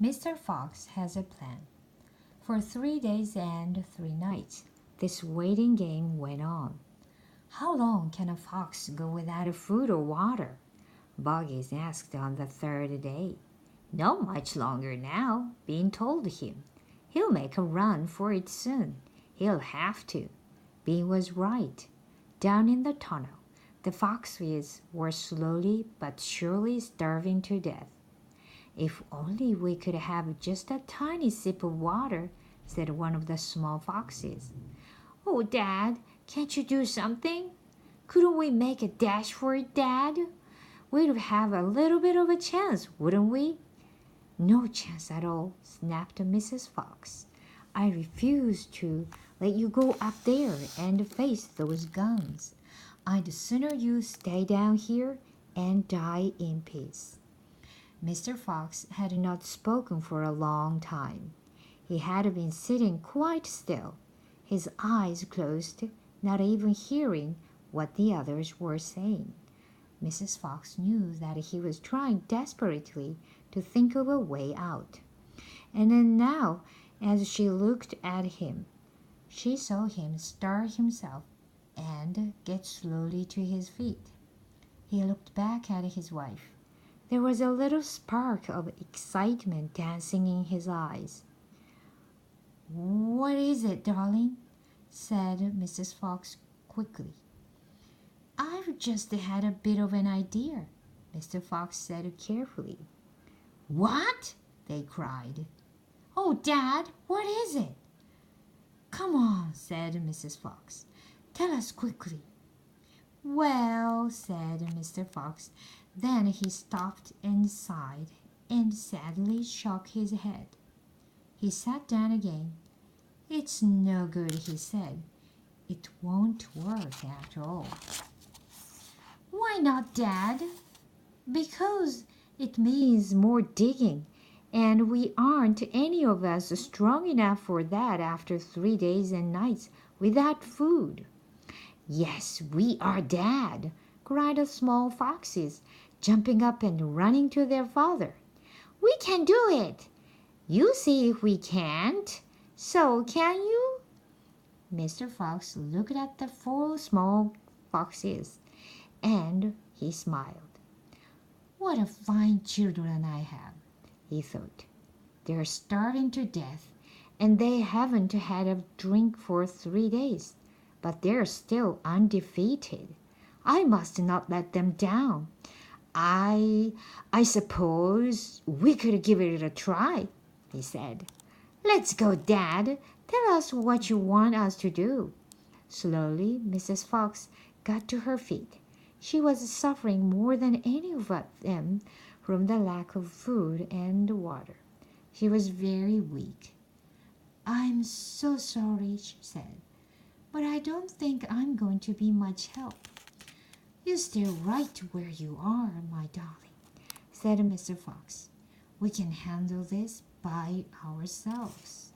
Mr. Fox has a plan. For 3 days and 3 nights, this waiting game went on. How long can a fox go without food or water? Boggies asked on the 3rd day. Not much longer now, Bean told him. He'll make a run for it soon. He'll have to. Bean was right. Down in the tunnel, the foxes were slowly but surely starving to death. If only we could have just a tiny sip of water, said one of the small foxes. Oh, Dad, can't you do something? Couldn't we make a dash for it, Dad? We'd have a little bit of a chance, wouldn't we? No chance at all, snapped Mrs. Fox. I refuse to let you go up there and face those guns. I'd sooner you stay down here and die in peace. Mr. Fox had not spoken for a long time. He had been sitting quite still, his eyes closed, not even hearing what the others were saying. Mrs. Fox knew that he was trying desperately to think of a way out. And then now, as she looked at him, she saw him start himself and get slowly to his feet. He looked back at his wife. There was a little spark of excitement dancing in his eyes. What is it, darling? Said Mrs. Fox quickly. I've just had a bit of an idea, Mr. Fox said carefully. What? They cried. Oh, Dad, what is it? Come on, said Mrs. Fox. Tell us quickly. Well, said Mr. Fox. Then he stopped and sighed and sadly shook his head. He sat down again. It's no good, he said. It won't work after all. Why not, Dad? Because it means more digging, and we aren't any of us strong enough for that after 3 days and nights without food. Yes, we are, Dad, cried the small foxes, jumping up and running to their father. We can do it. You see if we can't. So can you? Mr. Fox looked at the 4 small foxes, and he smiled. What a fine children I have, he thought. They're starving to death, and they haven't had a drink for 3 days, but they're still undefeated. I must not let them down. I suppose we could give it a try, he said. Let's go, Dad. Tell us what you want us to do. Slowly, Mrs. Fox got to her feet. She was suffering more than any of them from the lack of food and water. She was very weak. I'm so sorry, she said, but I don't think I'm going to be much help. You stay right where you are, my darling, said Mr. Fox. We can handle this by ourselves.